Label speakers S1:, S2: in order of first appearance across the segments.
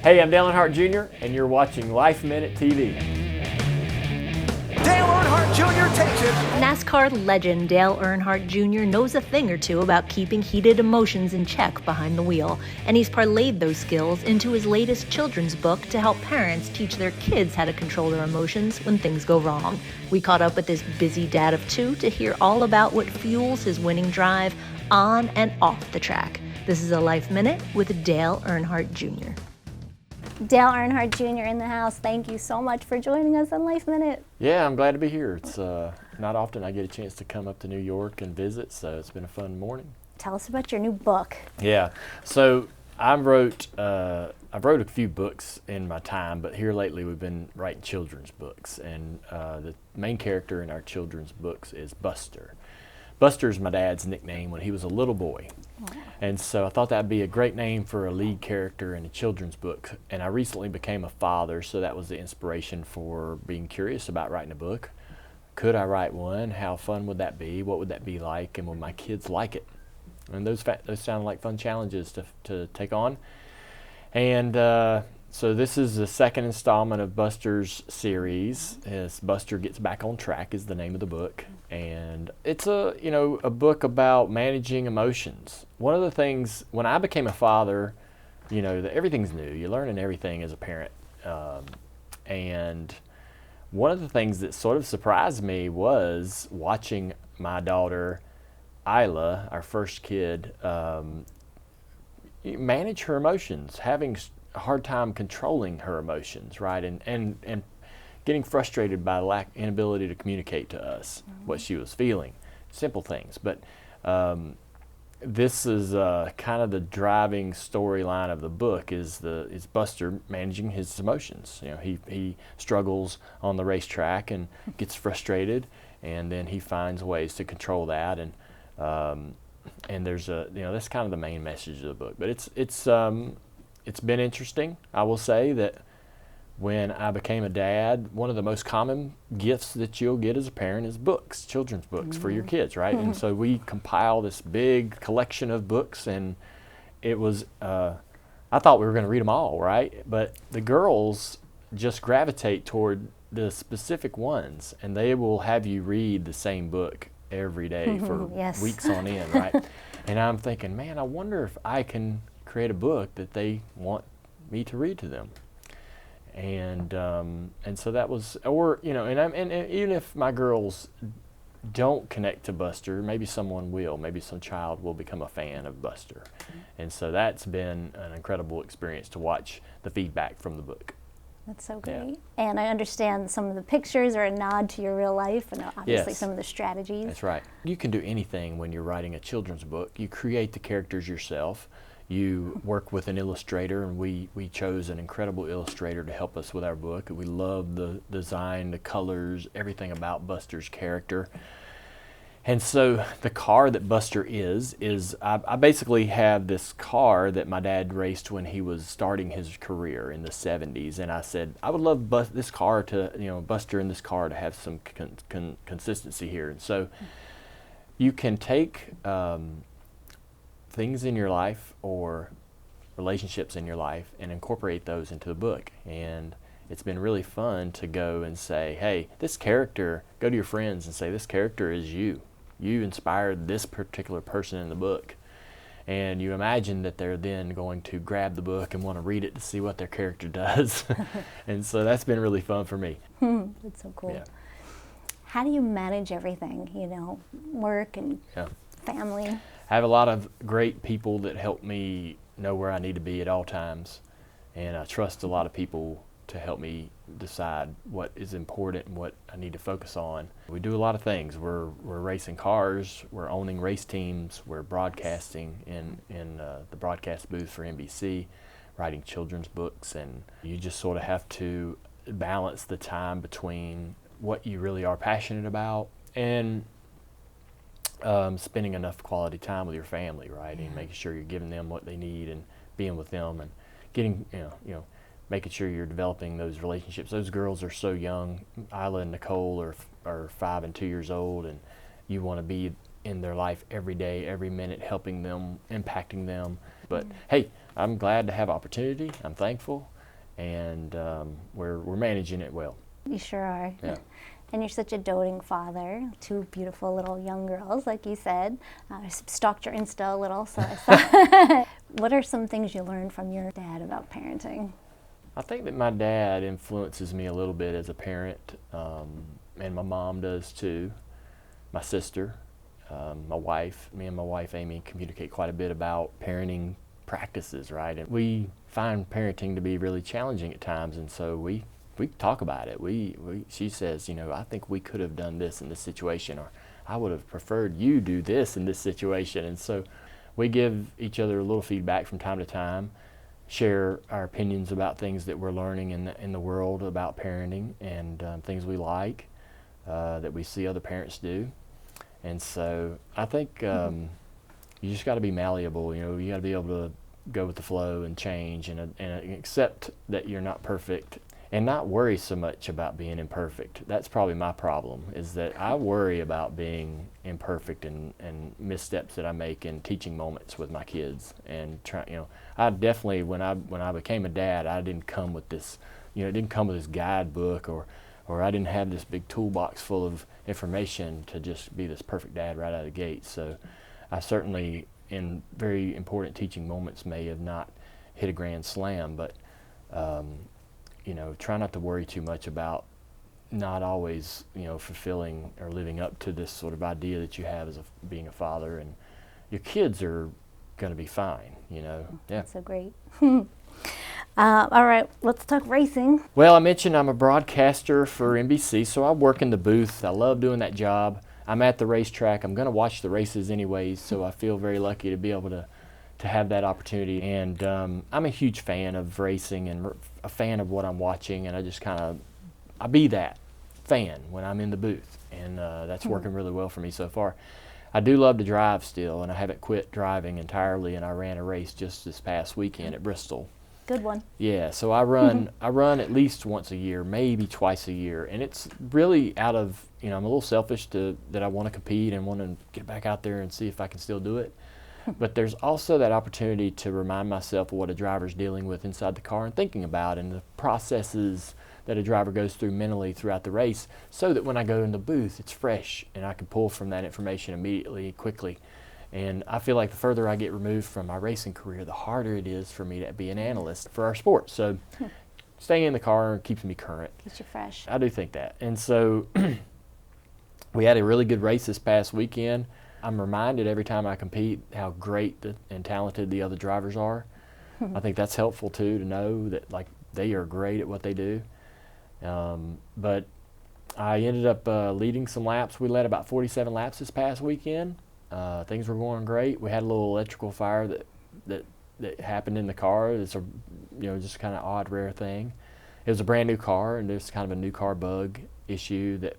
S1: Hey, I'm Dale Earnhardt Jr., and you're watching LifeMinute TV.
S2: Dale Earnhardt Jr. takes it.
S3: NASCAR legend Dale Earnhardt Jr. knows a thing or two about keeping heated emotions in check behind the wheel, and he's parlayed those skills into his latest children's book to help parents teach their kids how to control their emotions when things go wrong. We caught up with this busy dad of two to hear all about what fuels his winning drive on and off the track. This is a Life Minute with Dale Earnhardt Jr.
S4: Dale Earnhardt Jr. in the house. Thank you so much for joining us on Life Minute.
S1: Yeah, I'm glad to be here. It's not often I get a chance to come up to New York and visit, so it's been a fun morning.
S4: Tell us about your new book.
S1: Yeah, so I've wrote a few books in my time, but here lately we've been writing children's books, and the main character in our children's books is Buster. Buster's my dad's nickname when he was a little boy. And so I thought that'd be a great name for a lead character in a children's book. And I recently became a father, so that was the inspiration for being curious about writing a book. Could I write one? How fun would that be? What would that be like? And would my kids like it? And those sound like fun challenges to take on. And so this is the second installment of Buster's series. As Buster Gets Back on Track is the name of the book. And it's a book about managing emotions. One of the things, when I became a father, everything's new. You're learning everything as a parent. And one of the things that sort of surprised me was watching my daughter, Isla, our first kid, manage her emotions, having a hard time controlling her emotions, right? And getting frustrated by the inability to communicate to us what she was feeling. Simple things, but this is kind of the driving storyline of the book is Buster managing his emotions. He struggles on the racetrack and gets frustrated, and then he finds ways to control that, and there's that's kind of the main message of the book. But it's been interesting. I will say that when I became a dad, one of the most common gifts that you'll get as a parent is books, children's books for your kids, right? And so we compile this big collection of books, and it was, I thought we were going to read them all, right? But the girls just gravitate toward the specific ones, and they will have you read the same book every day for weeks on end, right? And I'm thinking, man, I wonder if I can create a book that they want me to read to them. And so that was, and even if my girls don't connect to Buster, maybe someone will, maybe some child will become a fan of Buster. And so that's been an incredible experience to watch the feedback from the book.
S4: That's so great. Yeah. And I understand some of the pictures are a nod to your real life, and obviously some of the strategies.
S1: That's right. You can do anything when you're writing a children's book. You create the characters yourself. You work with an illustrator, and we chose an incredible illustrator to help us with our book. We love the design, the colors, everything about Buster's character. And so the car that Buster is I basically have this car that my dad raced when he was starting his career in the 70s, and I said, I would love this car to, Buster in this car to have some consistency here. And so you can take things in your life or relationships in your life and incorporate those into the book. And it's been really fun to go and say, hey, this character, go to your friends and say, this character is you. You inspired this particular person in the book. And you imagine that they're then going to grab the book and want to read it to see what their character does. And so that's been really fun for me.
S4: That's so cool. Yeah. How do you manage everything, work and family?
S1: I have a lot of great people that help me know where I need to be at all times, and I trust a lot of people to help me decide what is important and what I need to focus on. We do a lot of things. We're racing cars, we're owning race teams, we're broadcasting in the broadcast booth for NBC, writing children's books, and you just sort of have to balance the time between what you really are passionate about and spending enough quality time with your family, right? And making sure you're giving them what they need and being with them and getting, making sure you're developing those relationships. Those girls are so young. Isla and Nicole are 5 and 2 years old, and you want to be in their life every day, every minute, helping them, impacting them. But hey, I'm glad to have opportunity. I'm thankful. and we're managing it well.
S4: You sure are.
S1: Yeah.
S4: And you're such a doting father. 2 beautiful little young girls, like you said. I stalked your Insta a little, so I saw. What are some things you learned from your dad about parenting?
S1: I think that my dad influences me a little bit as a parent, and my mom does too. My sister, my wife, me and my wife Amy communicate quite a bit about parenting practices, right? And we find parenting to be really challenging at times, and so we talk about it. She says, I think we could have done this in this situation, or I would have preferred you do this in this situation. And so we give each other a little feedback from time to time, share our opinions about things that we're learning in the world about parenting, and things we like that we see other parents do. And so I think you just got to be malleable. You got to be able to go with the flow and change and accept that you're not perfect, and not worry so much about being imperfect. That's probably my problem, is that I worry about being imperfect and missteps that I make in teaching moments with my kids. And I definitely, when I became a dad, I didn't come with this, it didn't come with this guidebook, or I didn't have this big toolbox full of information to just be this perfect dad right out of the gate. So I certainly, in very important teaching moments, may have not hit a grand slam, but try not to worry too much about not always, fulfilling or living up to this sort of idea that you have as being a father, and your kids are going to be fine, Yeah.
S4: That's so great. All right, let's talk racing.
S1: Well, I mentioned I'm a broadcaster for NBC, so I work in the booth. I love doing that job. I'm at the racetrack. I'm going to watch the races anyways, so I feel very lucky to be able to have that opportunity. And I'm a huge fan of racing and a fan of what I'm watching, and I just I be that fan when I'm in the booth, and that's working really well for me so far. I do love to drive still, and I haven't quit driving entirely, and I ran a race just this past weekend at Bristol.
S4: Good one.
S1: Yeah, so I run at least once a year, maybe twice a year, and it's really out of, I'm a little selfish that I want to compete and want to get back out there and see if I can still do it. But there's also that opportunity to remind myself of what a driver's dealing with inside the car and thinking about, and the processes that a driver goes through mentally throughout the race, so that when I go in the booth, it's fresh and I can pull from that information immediately, quickly. And I feel like the further I get removed from my racing career, the harder it is for me to be an analyst for our sport. So staying in the car keeps me current.
S4: Keeps you fresh.
S1: I do think that. And so we had a really good race this past weekend. I'm reminded every time I compete how great and talented the other drivers are. I think that's helpful too, to know that they are great at what they do. But I ended up leading some laps. We led about 47 laps this past weekend. Things were going great. We had a little electrical fire that happened in the car. It's a just kind of odd, rare thing. It was a brand new car, and there's kind of a new car bug issue that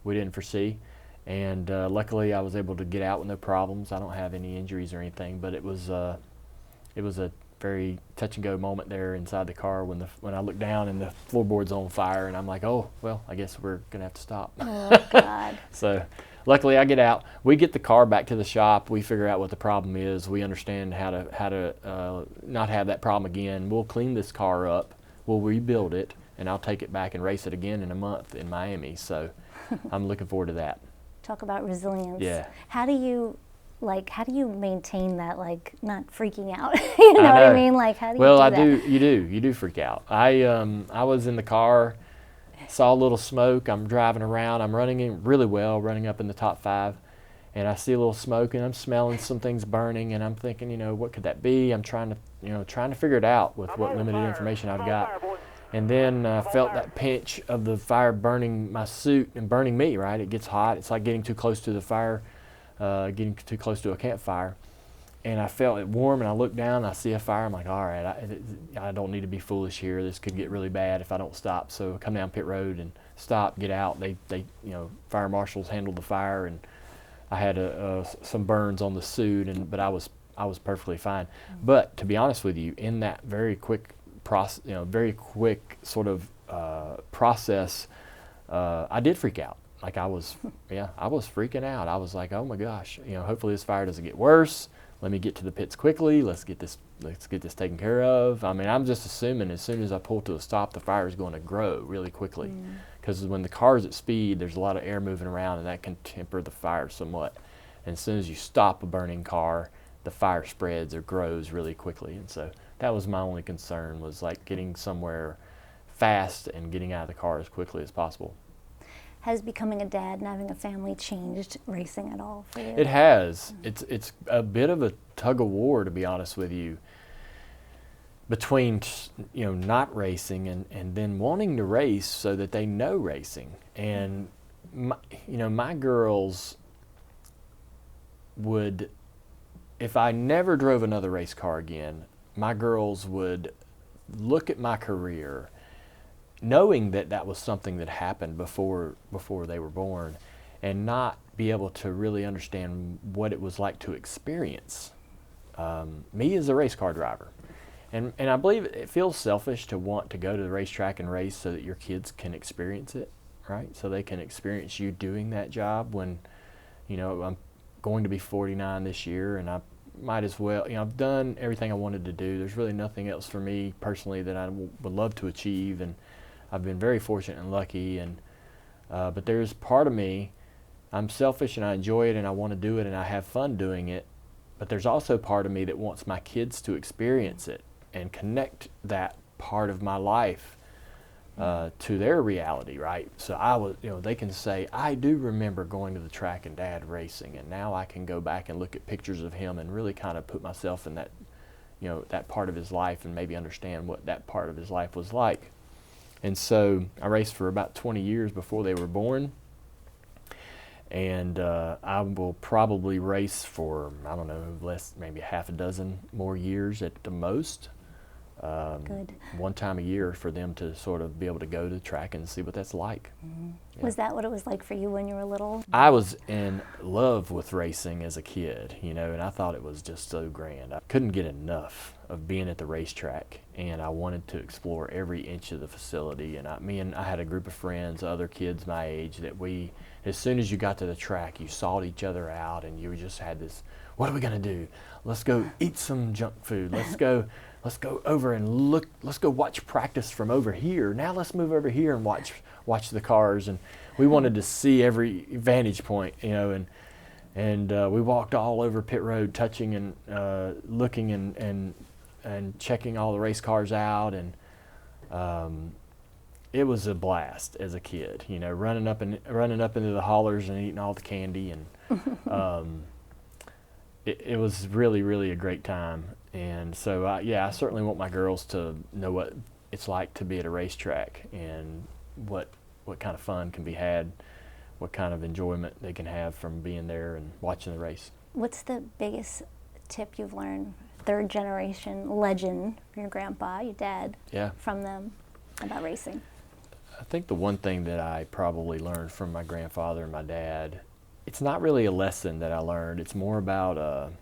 S1: we didn't foresee. And luckily, I was able to get out with no problems. I don't have any injuries or anything, but it was a very touch and go moment there inside the car when I looked down and the floorboard's on fire, and I'm like, oh well, I guess we're gonna have to stop.
S4: Oh God.
S1: So luckily I get out. We get the car back to the shop. We figure out what the problem is. We understand how to not have that problem again. We'll clean this car up. We'll rebuild it, and I'll take it back and race it again in a month in Miami. So I'm looking forward to that.
S4: Talk about resilience.
S1: Yeah.
S4: How do you maintain that, not freaking out? You know what I mean? How do you
S1: well,
S4: do that?
S1: You do freak out. I was in the car, saw a little smoke. I'm driving around. I'm running really well, running up in the top 5, and I see a little smoke, and I'm smelling some things burning, and I'm thinking, what could that be? I'm trying to figure it out with what limited information I've got. And then I felt that pinch of the fire burning my suit and burning me, right? It gets hot. It's like getting too close to the fire, getting too close to a campfire. And I felt it warm, and I looked down, and I see a fire. I'm like, all right, I don't need to be foolish here. This could get really bad if I don't stop. So I come down pit road and stop, get out. They fire marshals handled the fire, and I had some burns on the suit, but I was perfectly fine. But to be honest with you, in that very quick process, I did freak out. I was freaking out. I was like, oh my gosh, hopefully this fire doesn't get worse. let me get to the pits quickly. Let's get this taken care of. I mean, I'm just assuming as soon as I pull to a stop, the fire is going to grow really quickly, because when the car's at speed, there's a lot of air moving around, and that can temper the fire somewhat. And as soon as you stop a burning car, the fire spreads or grows really quickly. And so that was my only concern, was like getting somewhere fast and getting out of the car as quickly as possible.
S4: Has becoming a dad and having a family changed racing at all for you?
S1: It has. It's a bit of a tug of war, to be honest with you, between not racing and then wanting to race so that they know racing. And my girls would, if I never drove another race car again, my girls would look at my career knowing that that was something that happened before they were born, and not be able to really understand what it was like to experience me as a race car driver. And I believe it feels selfish to want to go to the racetrack and race so that your kids can experience it, right? So they can experience you doing that job. When, I'm going to be 49 this year, and I might as well, I've done everything I wanted to do. There's really nothing else for me personally that I would love to achieve, and I've been very fortunate and lucky. And but there's part of me, I'm selfish and I enjoy it and I want to do it and I have fun doing it, but there's also part of me that wants my kids to experience it and connect that part of my life to their reality, right? So they can say, I do remember going to the track and Dad racing, and now I can go back and look at pictures of him and really kind of put myself in that, that part of his life, and maybe understand what that part of his life was like. And so I raced for about 20 years before they were born, and I will probably race for, I don't know, maybe half a dozen more years at the most.
S4: Good.
S1: One time a year for them to sort of be able to go to the track and see what that's like.
S4: Mm-hmm.
S1: Yeah.
S4: Was that what it was like for you when you were little?
S1: I was in love with racing as a kid, and I thought it was just so grand. I couldn't get enough of being at the racetrack, and I wanted to explore every inch of the facility. And I had a group of friends, other kids my age, that as soon as you got to the track, you sought each other out, and you just had this, what are we going to do? Let's go eat some junk food. Let's go over and look. Let's go watch practice from over here. Now let's move over here and watch the cars. And we wanted to see every vantage point, and we walked all over pit road, touching and looking and checking all the race cars out. And it was a blast as a kid, running up into the haulers and eating all the candy. And it was really, really a great time. And so, I certainly want my girls to know what it's like to be at a racetrack, and what kind of fun can be had, what kind of enjoyment they can have from being there and watching the race.
S4: What's the biggest tip you've learned, third generation legend from your grandpa, your dad, from them about racing?
S1: I think the one thing that I probably learned from my grandfather and my dad, it's not really a lesson that I learned. It's more about a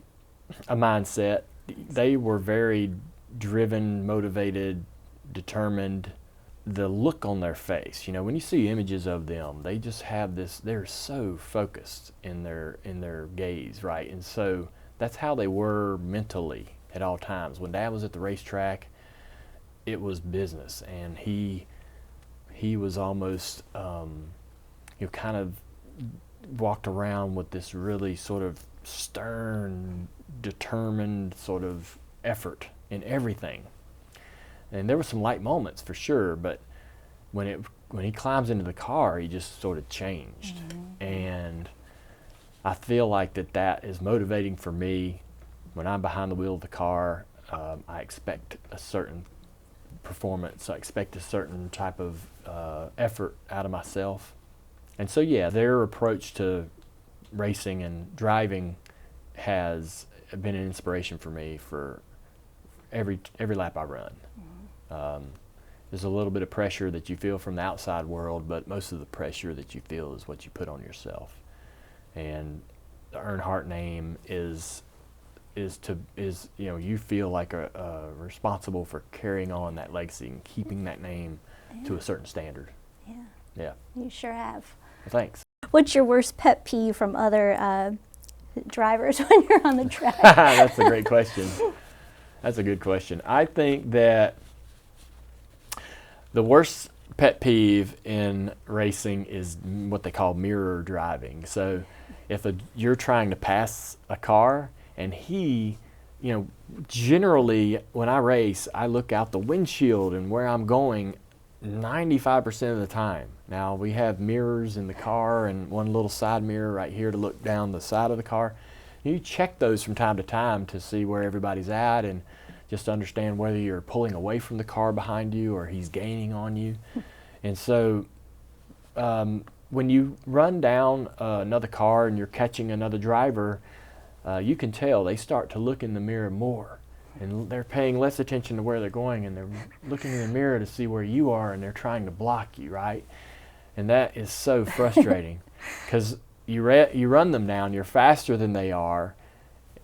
S1: mindset. They were very driven, motivated, determined. The look on their face, when you see images of them, they just have this, they're so focused in their gaze, right? And so that's how they were mentally at all times. When Dad was at the racetrack, it was business, and he was almost, kind of walked around with this really sort of stern, determined sort of effort in everything. And there were some light moments for sure, but when he climbs into the car, he just sort of changed. Mm-hmm. And I feel like that is motivating for me. When I'm behind the wheel of the car, I expect a certain performance. I expect a certain type of effort out of myself. And so, their approach to racing and driving has been an inspiration for me for every lap I run. Mm-hmm. There's a little bit of pressure that you feel from the outside world, but most of the pressure that you feel is what you put on yourself. And the Earnhardt name is you feel like responsible for carrying on that legacy and keeping that name to a certain standard.
S4: Yeah. You sure have.
S1: Thanks.
S4: What's your worst pet peeve from other drivers when you're on the track?
S1: That's a great question. That's a good question. I think that the worst pet peeve in racing is what they call mirror driving. So if you're trying to pass a car and generally when I race, I look out the windshield and where I'm going 95% of the time. Now we have mirrors in the car and one little side mirror right here to look down the side of the car. You check those from time to time to see where everybody's at and just understand whether you're pulling away from the car behind you or he's gaining on you. And so when you run down another car and you're catching another driver, you can tell they start to look in the mirror more. And they're paying less attention to where they're going, and they're looking in the mirror to see where you are, and they're trying to block you, right? And that is so frustrating because you run them down, you're faster than they are.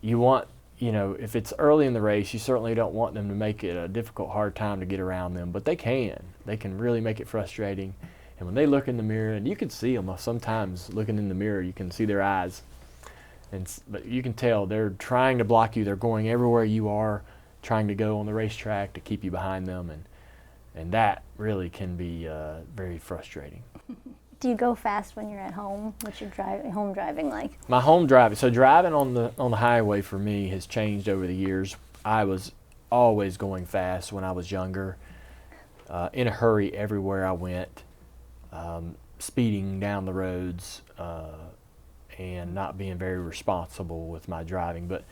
S1: You want, if it's early in the race, you certainly don't want them to make it a difficult, hard time to get around them, but they can. They can really make it frustrating. And when they look in the mirror, and you can see them sometimes looking in the mirror, you can see their eyes. But you can tell they're trying to block you. They're going everywhere you are, trying to go on the racetrack to keep you behind them, and that really can be very frustrating.
S4: Do you go fast when you're at home? What's your home driving like?
S1: My home driving, so driving on the highway for me has changed over the years. I was always going fast when I was younger, in a hurry everywhere I went, speeding down the roads, and not being very responsible with my driving. But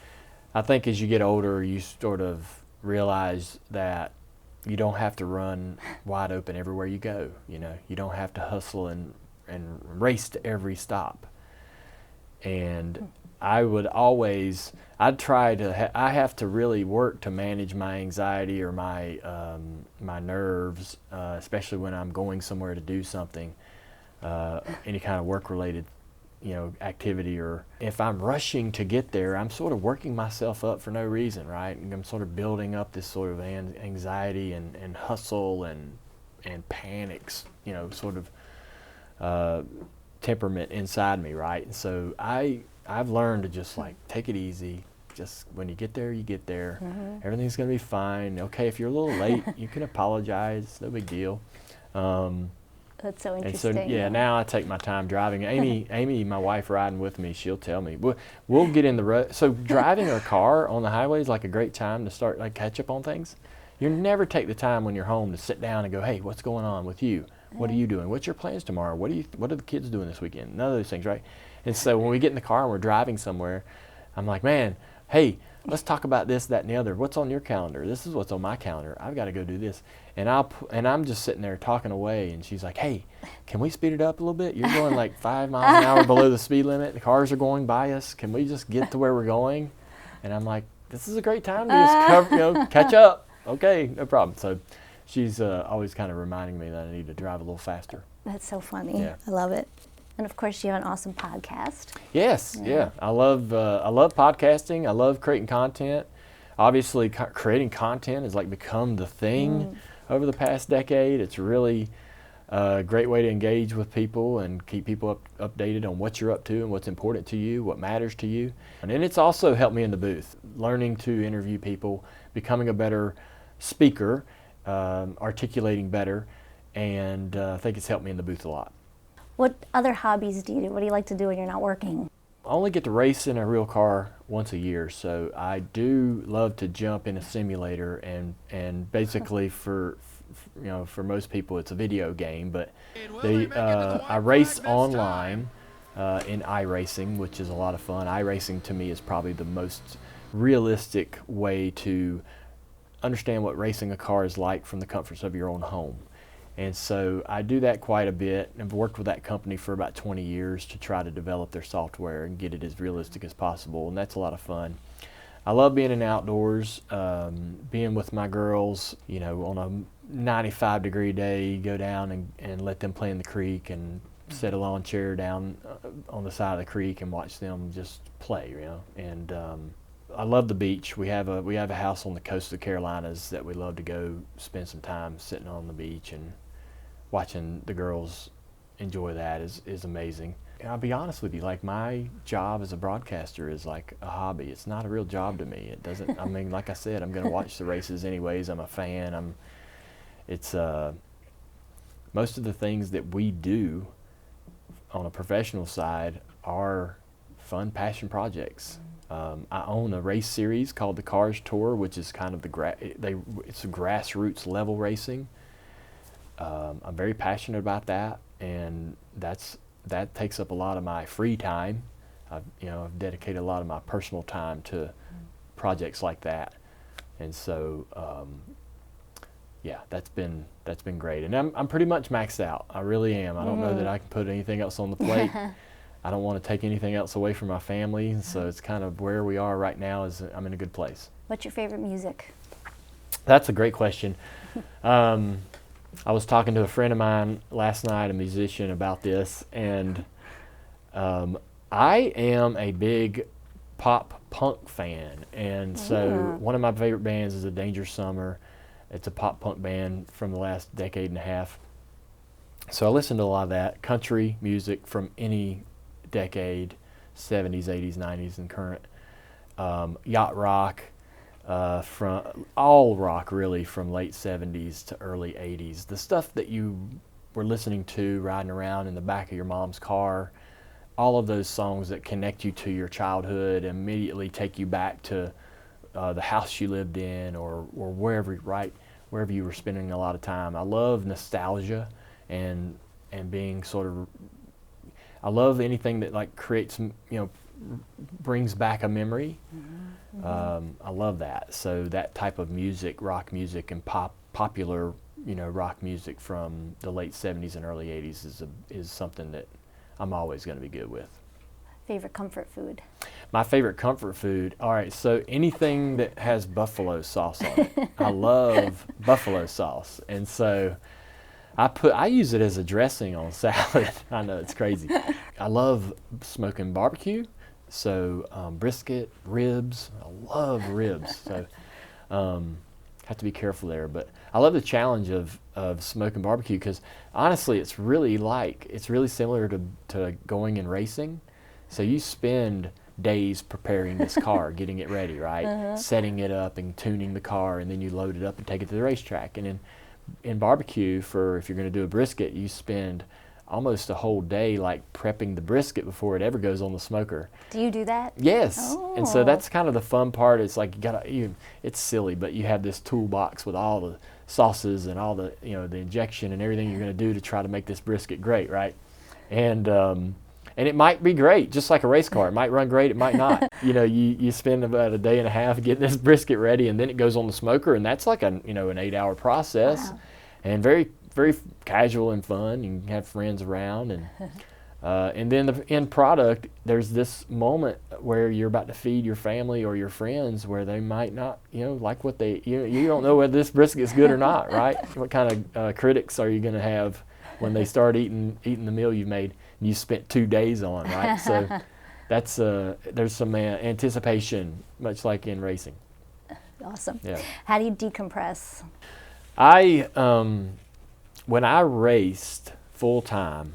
S1: I think as you get older, you sort of realize that you don't have to run wide open everywhere you go. You don't have to hustle and race to every stop. And I have to really work to manage my anxiety or my nerves, especially when I'm going somewhere to do something, any kind of work-related activity, or if I'm rushing to get there, I'm sort of working myself up for no reason, right? And I'm sort of building up this sort of anxiety and hustle and panics, sort of temperament inside me, right? And so I've learned to just take it easy. Just when you get there, you get there. Mm-hmm. Everything's gonna be fine. Okay, if you're a little late, you can apologize. It's no big deal.
S4: That's so interesting.
S1: And so, now I take my time driving. Amy, my wife, riding with me, she'll tell me. We'll get in the road. So driving a car on the highway is like a great time to start catch up on things. You never take the time when you're home to sit down and go, hey, what's going on with you? What are you doing? What's your plans tomorrow? What are the kids doing this weekend? None of those things, right? And so when we get in the car and we're driving somewhere, I'm like, man, hey, let's talk about this, that, and the other. What's on your calendar? This is what's on my calendar. I've got to go do this. And I'm just sitting there talking away, and she's like, hey, can we speed it up a little bit? You're going like 5 miles an hour below the speed limit. The cars are going by us. Can we just get to where we're going? And I'm like, this is a great time to just catch up. Okay, no problem. So she's always kind of reminding me that I need to drive a little faster.
S4: That's so funny.
S1: Yeah.
S4: I love it. And of course, you have an awesome podcast.
S1: Yes, yeah. I love podcasting. I love creating content. Obviously, creating content has become the thing over the past decade. It's really a great way to engage with people and keep people updated on what you're up to and what's important to you, what matters to you. And then it's also helped me in the booth, learning to interview people, becoming a better speaker, articulating better, and I think it's helped me in the booth a lot.
S4: What other hobbies do you do? What do you like to do when you're not working?
S1: I only get to race in a real car once a year, so I do love to jump in a simulator, and basically for most people it's a video game, but I race online in iRacing, which is a lot of fun. iRacing to me is probably the most realistic way to understand what racing a car is like from the comforts of your own home. And so I do that quite a bit. I've worked with that company for about 20 years to try to develop their software and get it as realistic as possible, and that's a lot of fun. I love being in outdoors, being with my girls, on a 95-degree day, go down and let them play in the creek and set a lawn chair down on the side of the creek and watch them just play, And I love the beach. We have a house on the coast of the Carolinas that we love to go spend some time sitting on the beach, and watching the girls enjoy that is amazing. I'll be honest with you, like my job as a broadcaster is like a hobby. It's not a real job to me. It doesn't, I mean, like I said, I'm going to watch the races anyways. I'm a fan. It's most of the things that we do on a professional side are fun passion projects. I own a race series called the Cars Tour, which is kind of it's a grassroots level racing. I'm very passionate about that, and that takes up a lot of my free time. I've dedicated a lot of my personal time to projects like that, and so yeah, that's been great. And I'm pretty much maxed out. I really am. I don't know that I can put anything else on the plate. I don't want to take anything else away from my family, so it's kind of where we are right now. Is I'm in a good place.
S4: What's your favorite music?
S1: That's a great question. I was talking to a friend of mine last night, a musician, about this, and I am a big pop punk fan, and so one of my favorite bands is A Dangerous Summer. It's a pop punk band from the last decade and a half. So I listen to a lot of that country music from any decade, 70s, 80s, 90s, and current. Yacht rock, from all rock really, from late 70s to early 80s. The stuff that you were listening to riding around in the back of your mom's car, all of those songs that connect you to your childhood, immediately take you back to the house you lived in, or wherever you were spending a lot of time. I love nostalgia and being sort of, I love anything that like creates, brings back a memory. I love that. So that type of music, rock music and popular, rock music from the late 70s and early 80s is something that I'm always going to be good with.
S4: Favorite comfort food?
S1: My favorite comfort food, all right, so anything that has buffalo sauce on it. I love buffalo sauce, and so I use it as a dressing on salad. I know, it's crazy. I love smoking barbecue, so brisket, ribs. I love ribs, so have to be careful there. But I love the challenge of smoking barbecue, because honestly, it's really similar to going and racing. So you spend days preparing this car, getting it ready, right? Setting it up and tuning the car, and then you load it up and take it to the racetrack. And in barbecue, if you're going to do a brisket, you spend almost a whole day like prepping the brisket before it ever goes on the smoker.
S4: Do you do that?
S1: Yes.
S4: Oh.
S1: And so that's kind of the fun part. It's like it's silly, but you have this toolbox with all the sauces and all the the injection and everything you're going to do to try to make this brisket great, right? And it might be great, just like a race car. It might run great, it might not. You spend about a day and a half getting this brisket ready, and then it goes on the smoker, and that's like an 8-hour process. Wow. And very, very casual and fun. You can have friends around, and then the end product, there's this moment where you're about to feed your family or your friends where they might not, like what they, you don't know whether this brisket is good or not, right? What kind of critics are you going to have when they start eating the meal you've made? You spent 2 days on, right? So that's there's some anticipation, much like in racing.
S4: Awesome.
S1: Yeah.
S4: How do you decompress?
S1: When I raced full time,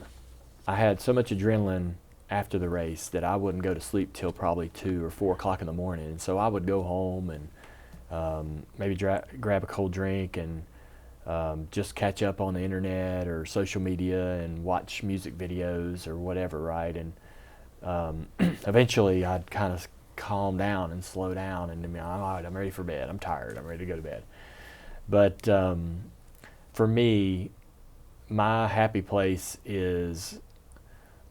S1: I had so much adrenaline after the race that I wouldn't go to sleep till probably 2 or 4 o'clock in the morning. And so I would go home and maybe grab a cold drink and just catch up on the internet or social media and watch music videos or whatever, right? And eventually I'd kind of calm down and slow down and all right, I'm ready for bed. I'm tired. I'm ready to go to bed. But for me, my happy place is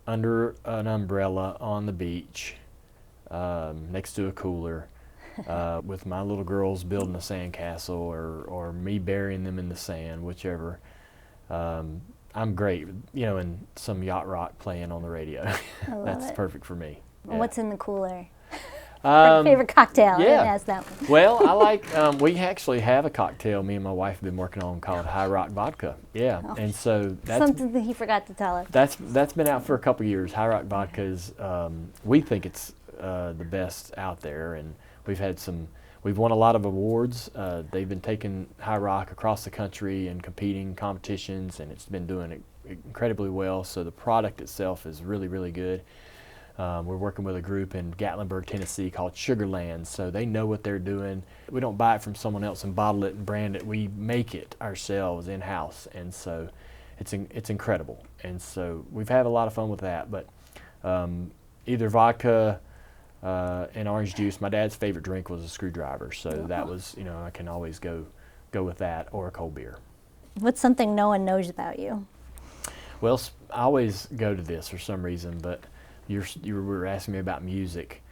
S1: under an umbrella on the beach, next to a cooler, with my little girls building a sandcastle or me burying them in the sand, whichever. I'm great, and some yacht rock playing on the radio. That's perfect for me. Yeah.
S4: What's in the cooler? Favorite cocktail?
S1: Yeah.
S4: I didn't ask that one.
S1: Well, I like, we actually have a cocktail me and my wife have been working on called High Rock Vodka. Yeah, and so that's
S4: something that he forgot to tell us.
S1: That's been out for a couple years. High Rock Vodka is, we think it's the best out there, and we've won a lot of awards. They've been taking High Rock across the country and competing competitions, and it's been doing incredibly well, so the product itself is really, really good. We're working with a group in Gatlinburg, Tennessee called Sugarland, so they know what they're doing. We don't buy it from someone else and bottle it and brand it. We make it ourselves in-house, and so it's incredible. And so we've had a lot of fun with that, but either vodka and orange juice. My dad's favorite drink was a screwdriver, so that was, I can always go with that, or a cold beer.
S4: What's something no one knows about you?
S1: Well, I always go to this for some reason, but you were asking me about music.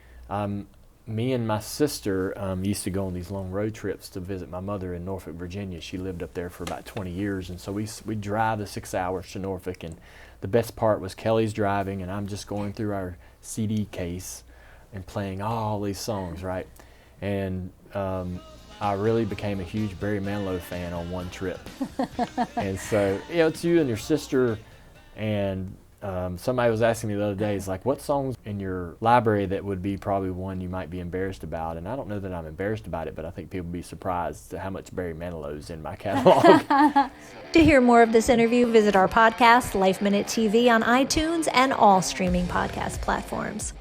S1: Me and my sister used to go on these long road trips to visit my mother in Norfolk, Virginia. She lived up there for about 20 years, and so we'd drive the 6 hours to Norfolk, and the best part was Kelly's driving, and I'm just going through our CD case and playing all these songs, right? And I really became a huge Barry Manilow fan on one trip. And so, it's you and your sister, and somebody was asking me the other day, it's like, what songs in your library that would be probably one you might be embarrassed about? And I don't know that I'm embarrassed about it, but I think people would be surprised at how much Barry Manilow's in my catalog.
S3: To hear more of this interview, visit our podcast, Life Minute TV, on iTunes and all streaming podcast platforms.